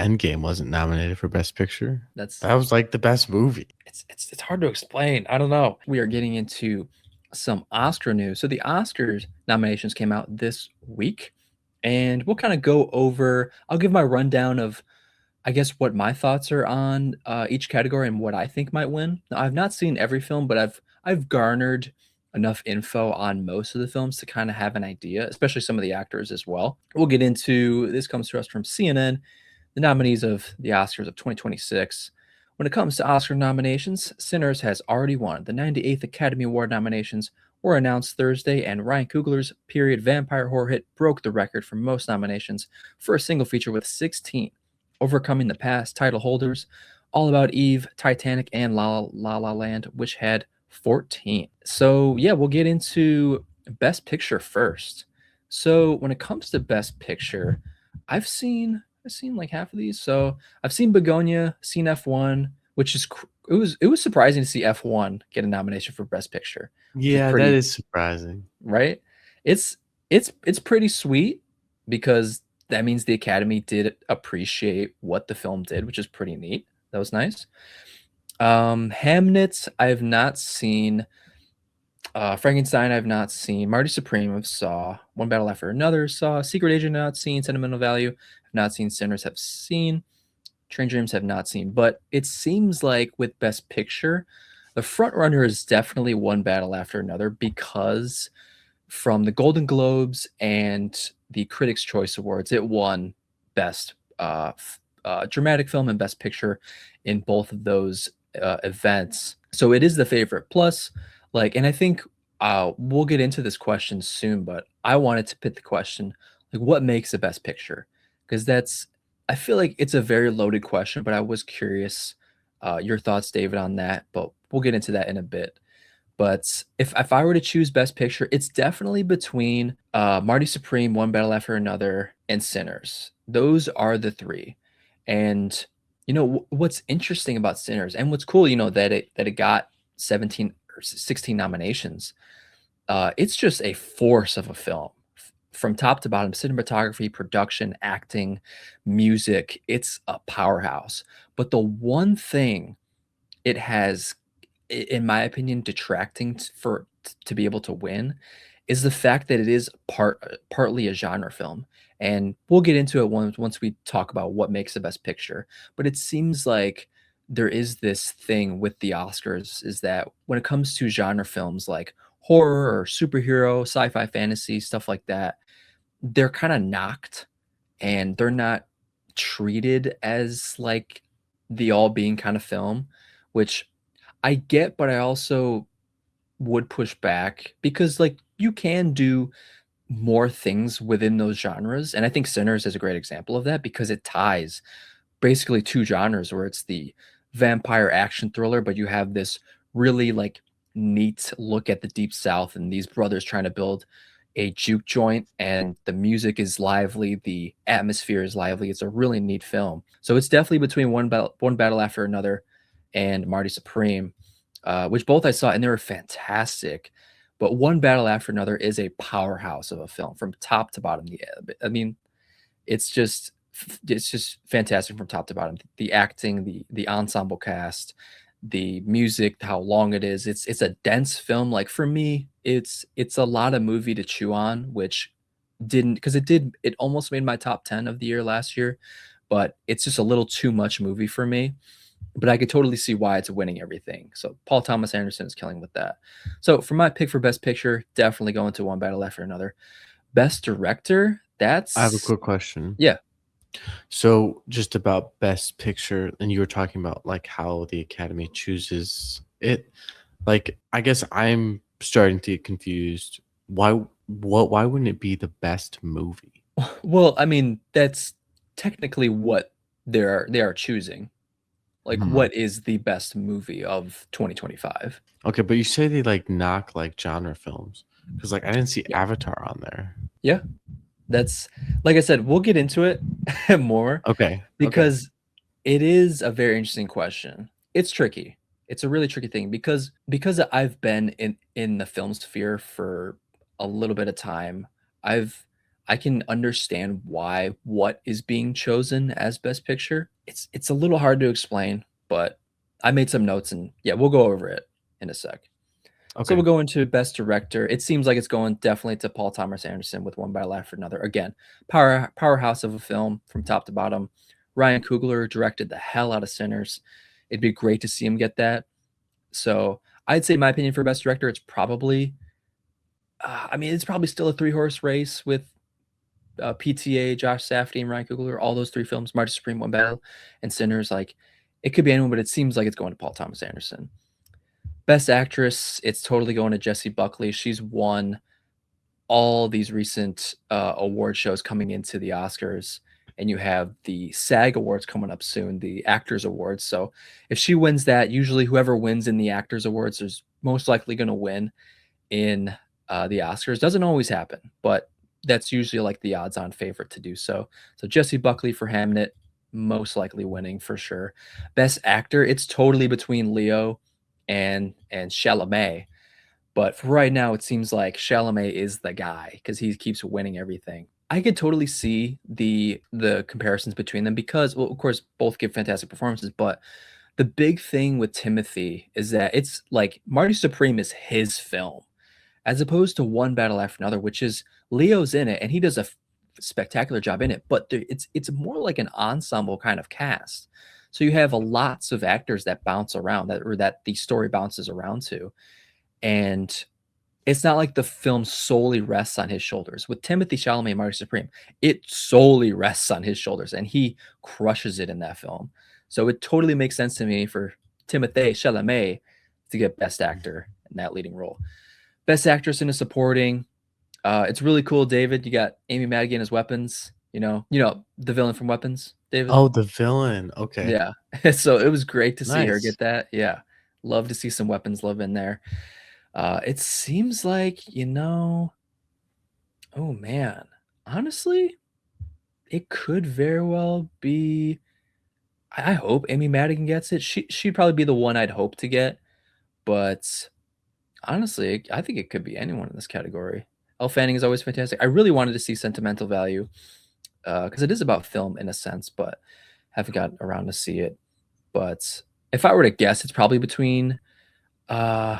Endgame wasn't nominated for Best Picture. That's That was like the best movie. it's hard to explain. I don't know. We are getting into some Oscar news. So the Oscars nominations came out this week, and we'll kind of go over. I'll give my rundown of, I guess, what my thoughts are on each category and what I think might win. Now, I've not seen every film, but I've garnered enough info on most of the films to kind of have an idea, especially some of the actors as well. We'll get into this. Comes to us from CNN, the nominees of the Oscars of 2026. When it comes to Oscar nominations, Sinners has already won. The 98th Academy Award nominations were announced Thursday, and Ryan Coogler's period vampire horror hit broke the record for most nominations for a single feature with 16, overcoming the past title holders All About Eve, Titanic, and La La Land, which had 14. So, yeah, we'll get into Best Picture first. So, when it comes to Best Picture, I've seen like half of these. So, I've seen Begonia, seen F1, which is it was surprising to see F1 get a nomination for Best Picture, which is Yeah, that pretty, is surprising. right? It's it's pretty sweet because that means the Academy did appreciate what the film did, which is pretty neat. That was nice. Hamnet, I have not seen. Frankenstein, I've not seen. Marty Supreme, I've saw. One Battle After Another, saw. Secret Agent, not seen. Sentimental Value, have not seen. Sinners, have seen. Train Dreams, have not seen. But it seems like with Best Picture, the front runner is definitely One Battle After Another because from the Golden Globes and the Critics' Choice Awards, it won Best Dramatic Film and Best Picture in both of those events. So it is the favorite. Plus, like, and I think we'll get into this question soon, but I wanted to put the question, like, what makes the Best Picture? Because I feel like it's a very loaded question, but I was curious your thoughts, David, on that. But we'll get into that in a bit. But if I were to choose Best Picture, it's definitely between Marty Supreme, One Battle After Another, and Sinners. Those are the three. And what's interesting about Sinners, and what's cool, that it got 17 or 16 nominations. It's just a force of a film, from top to bottom, cinematography, production, acting, music. It's a powerhouse. But the one thing it has, in my opinion, detracting to be able to win is the fact that it is partly a genre film. And we'll get into it once we talk about what makes the Best Picture. But it seems like there is this thing with the Oscars, is that when it comes to genre films like horror or superhero, sci-fi, fantasy, stuff like that, they're kind of knocked, and they're not treated as like the all being kind of film, which I get, but I also would push back because, like, you can do more things within those genres. And I think Sinners is a great example of that because it ties basically two genres where it's the vampire action thriller, but you have this really like neat look at the deep south and these brothers trying to build a juke joint, and the music is lively, the atmosphere is lively. It's a really neat film. So it's definitely between One Battle After Another and Marty Supreme, which both I saw and they were fantastic. But One Battle After Another is a powerhouse of a film from top to bottom. Yeah, I mean, it's just it's just fantastic from top to bottom. The acting, the ensemble cast, the music, how long it is. It's a dense film. Like for me, it's a lot of movie to chew on, which didn't, because it almost made my top 10 of the year last year, but it's just a little too much movie for me. But I could totally see why it's winning everything. So Paul Thomas Anderson is killing with that. So for my pick for Best Picture, definitely going to One Battle After Another. Best Director, I have a that's quick question. yeah. So, just about Best Picture, and you were talking about like how the Academy chooses it. Like, I guess I'm starting to get confused. Why wouldn't it be the best movie? Well, I mean, that's technically what they are choosing. Like, Mhm. what is the best movie of 2025? Okay, but you say they like knock like genre films because like I didn't see Yeah. Avatar on there. Yeah. That's, like I said, we'll get into it more Okay, okay. because it is a very interesting question. It's tricky. It's a really tricky thing because I've been in the film sphere for a little bit of time. I've I can understand why what is being chosen as best picture. It's a little hard to explain, but I made some notes and yeah, we'll go over it in a sec. So we'll Okay. go into best director. It seems like it's going definitely to Paul Thomas Anderson with One Battle After Another. Again, powerhouse of a film from top to bottom. Ryan Coogler directed the hell out of Sinners. It'd be great to see him get that. So I'd say, in my opinion, for best director, it's probably, I mean, it's probably still a three-horse race with PTA, Josh Safdie, and Ryan Coogler. All those three films, Marty Supreme, One Battle, and Sinners. Like, it could be anyone, but it seems like it's going to Paul Thomas Anderson. Best actress, it's totally going to Jessie Buckley. She's won all these recent award shows coming into the Oscars, and you have the SAG Awards coming up soon, the Actors Awards. So if she wins that, usually whoever wins in the Actors Awards is most likely going to win in the Oscars. Doesn't always happen, but that's usually like the odds-on favorite to do so. So Jessie Buckley for Hamnet, most likely winning for sure. Best actor, it's totally between Leo and Chalamet. But for right now, it seems like Chalamet is the guy because he keeps winning everything. I could totally see the comparisons between them because, well, of course, both give fantastic performances. But the big thing with Timothy is that it's like Marty Supreme is his film, as opposed to One Battle After Another, which is Leo's in it and he does a spectacular job in it. But it's more like an ensemble kind of cast. So you have lots of actors that bounce around that the story bounces around to. And it's not like the film solely rests on his shoulders. With Timothy Chalamet and Marty Supreme, it solely rests on his shoulders, and he crushes it in that film. So it totally makes sense to me for Timothée Chalamet to get Best Actor in that leading role. Best Actress in a Supporting. It's really cool, David. You got Amy Madigan as Weapons. You know the villain from Weapons, David. Oh, the villain. Okay. Yeah. So it was great to see her Nice. get that. Yeah. Love to see some Weapons love in there. It seems like, oh man, honestly, it could very well be. I hope Amy Madigan gets it. She'd probably be the one I'd hope to get, but honestly, I think it could be anyone in this category. Elle Fanning is always fantastic. I really wanted to see Sentimental Value because it is about film in a sense, but haven't gotten around to see it. But if I were to guess, it's probably between uh,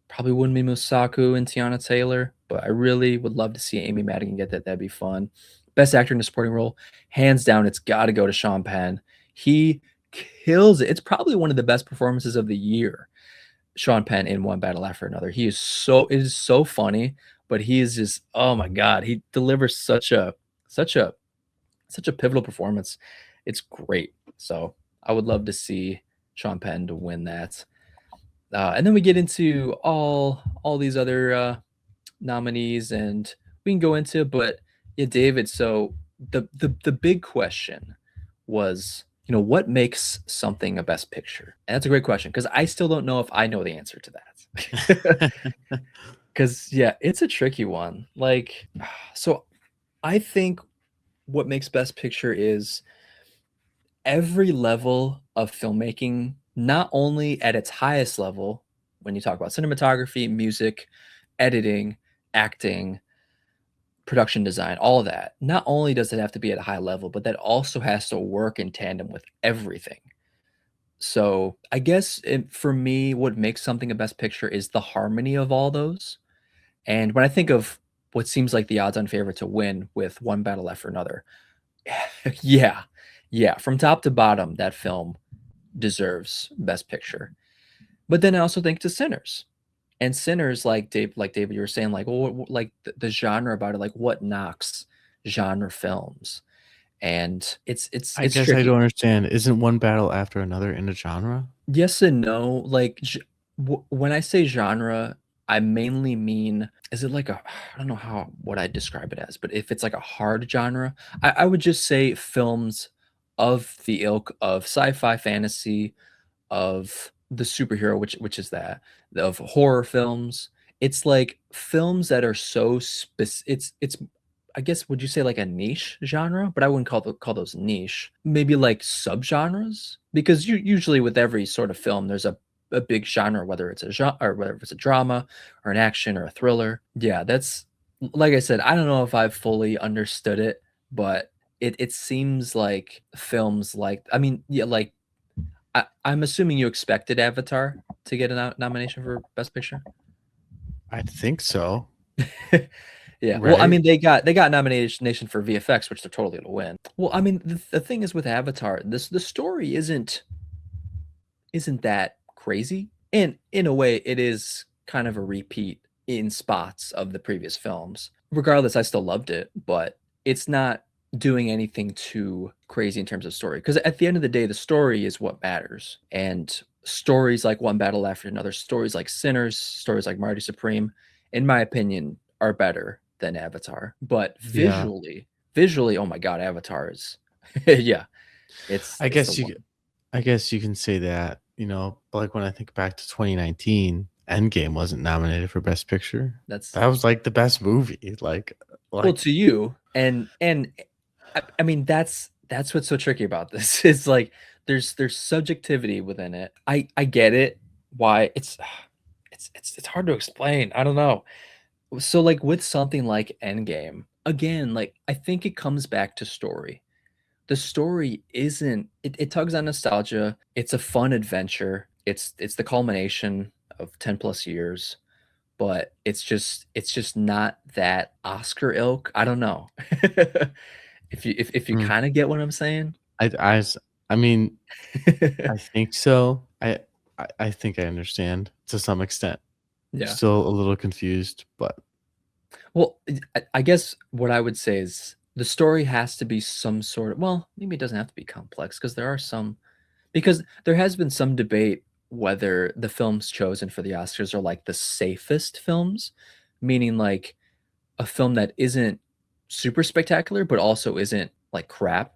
probably Wunmi Musaku and Tiana Taylor, but I really would love to see Amy Madigan get that. That'd be fun. Best actor in a supporting role, hands down, it's got to go to Sean Penn. He kills it. It's probably one of the best performances of the year. Sean Penn in One Battle After Another. It is so funny, but he is just, oh my god, he delivers such a such a pivotal performance. It's great. So I would love to see Sean Penn to win that. And then we get into all these other nominees, and we can go into. But yeah, David. So the big question was, what makes something a best picture? And that's a great question because I still don't know if I know the answer to that. Because yeah, it's a tricky one. Like, so I think what makes best picture is every level of filmmaking, not only at its highest level, when you talk about cinematography, music, editing, acting, production design, all of that, not only does it have to be at a high level, but that also has to work in tandem with everything. So I guess for me, what makes something a best picture is the harmony of all those. And when I think of what seems like the odds-on favorite to win with One Battle After Another, yeah, yeah, from top to bottom, that film deserves Best Picture. But then I also think to Sinners, and Sinners, like David, you were saying, like, well, like the genre about it, like what knocks genre films, and I it's guess I tricky. don't understand. Isn't one battle after another in a genre? Yes and no. Like when I say genre, I mainly mean, is it like a, I don't know what I describe it as, but if it's like a hard genre, I would just say films of the ilk of sci-fi, fantasy, of the superhero, which is that, of horror films. It's like films that are so it's I guess, would you say like a niche genre? But I wouldn't call those niche. Maybe like subgenres, because you usually with every sort of film, there's a big genre, whether it's a genre or whether it's a drama or an action or a thriller. Yeah, like I said, I don't know if I've fully understood it, but it seems like films like, I mean, yeah, like I'm assuming you expected Avatar to get a nomination for Best Picture. I think so, Yeah. Well, I right? mean, they got nomination for VFX, which they're totally gonna win. Well, I mean, the thing is with Avatar, the story isn't that crazy, and in a way, it is kind of a repeat in spots of the previous films. Regardless, I still loved it, but it's not doing anything too crazy in terms of story. Because at the end of the day, the story is what matters, and stories like One Battle After Another, stories like Sinners, stories like Marty Supreme, in my opinion, are better than Avatar. But Yeah. visually, oh my god, Avatar is, yeah, I it's the guess you one. I guess you can say that, but like when I think back to 2019, Endgame wasn't nominated for Best Picture. That's That was like the best movie. well Like to you, and I mean that's what's so tricky about this. Is like there's subjectivity within it. I get it why it's hard to explain. I don't know. So like with something like Endgame, again, like I think it comes back to story. The story isn't it tugs on nostalgia. It's a fun adventure. It's the culmination of 10 plus years, but it's just not that Oscar ilk. I don't know. If you mm, kind of get what I'm saying. I mean, I think so. I think I understand to some extent. Yeah. Still a little confused, but Well, I guess what I would say is the story has to be some sort of, well, maybe it doesn't have to be complex because there are some, because there has been some debate whether the films chosen for the Oscars are like the safest films, meaning like a film that isn't super spectacular, but also isn't like crap.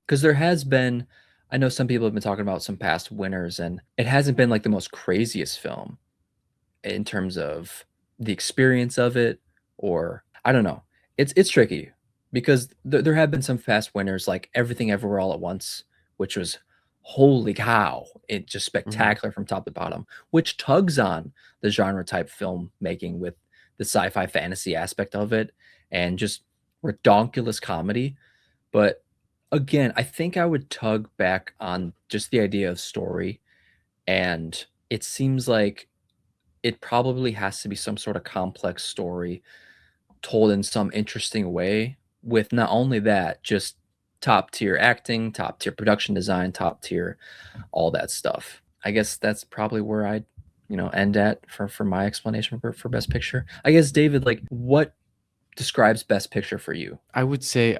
Because there has been, I know some people have been talking about some past winners, and it hasn't been like the most craziest film in terms of the experience of it, or I don't know. It's tricky because there have been some fast winners like Everything Everywhere All at Once, which was holy cow, it just mhm, spectacular from top to bottom, which tugs on the genre type filmmaking with the sci-fi fantasy aspect of it and just redonkulous comedy. But again, I think I would tug back on just the idea of story, and it seems like it probably has to be some sort of complex story told in some interesting way with not only that, just top tier acting, top tier production design, top tier all that stuff. I guess that's probably where I'd, end at for my explanation for best picture. I guess David, like what describes best picture for you? I would say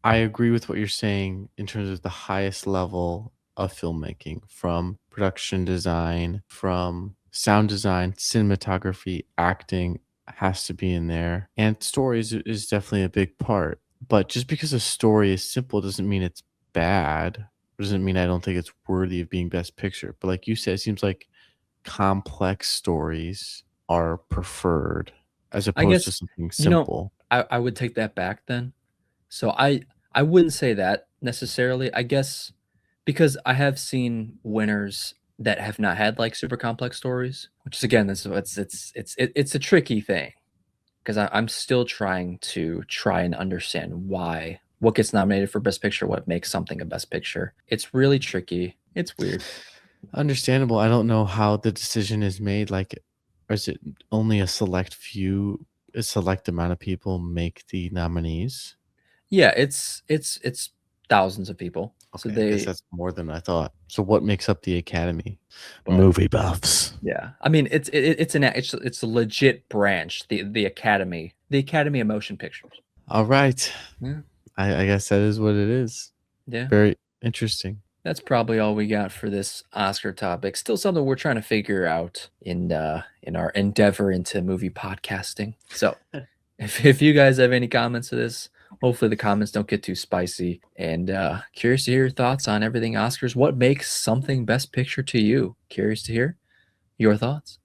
I agree with what you're saying in terms of the highest level of filmmaking, from production design, from sound design, cinematography, acting has to be in there. And stories is definitely a big part. But just because a story is simple doesn't mean it's bad. Doesn't mean I don't think it's worthy of being best picture. But like you said, it seems like complex stories are preferred as I opposed to guess, something you know, simple. I would take that back then. So I wouldn't say that necessarily. I guess because I have seen winners that have not had like super complex stories, which is again, it's a tricky thing because I'm still trying to try and understand why what gets nominated for best picture, what makes something a best picture. It's really tricky. It's weird. Understandable. I don't know how the decision is made. Like, is it only a select amount of people make the nominees? Yeah, it's thousands of people. So Okay, I guess they, that's more than I thought. So, what makes up the Academy? but Movie buffs. yeah, I mean, it's a legit branch, the Academy of Motion Pictures. All right. Yeah, I guess that is what it is. yeah. Very interesting. That's probably all we got for this Oscar topic. Still something we're trying to figure out in our endeavor into movie podcasting. So, if you guys have any comments to this, hopefully the comments don't get too spicy. And curious to hear your thoughts on everything Oscars. What makes something Best Picture to you? Curious to hear your thoughts.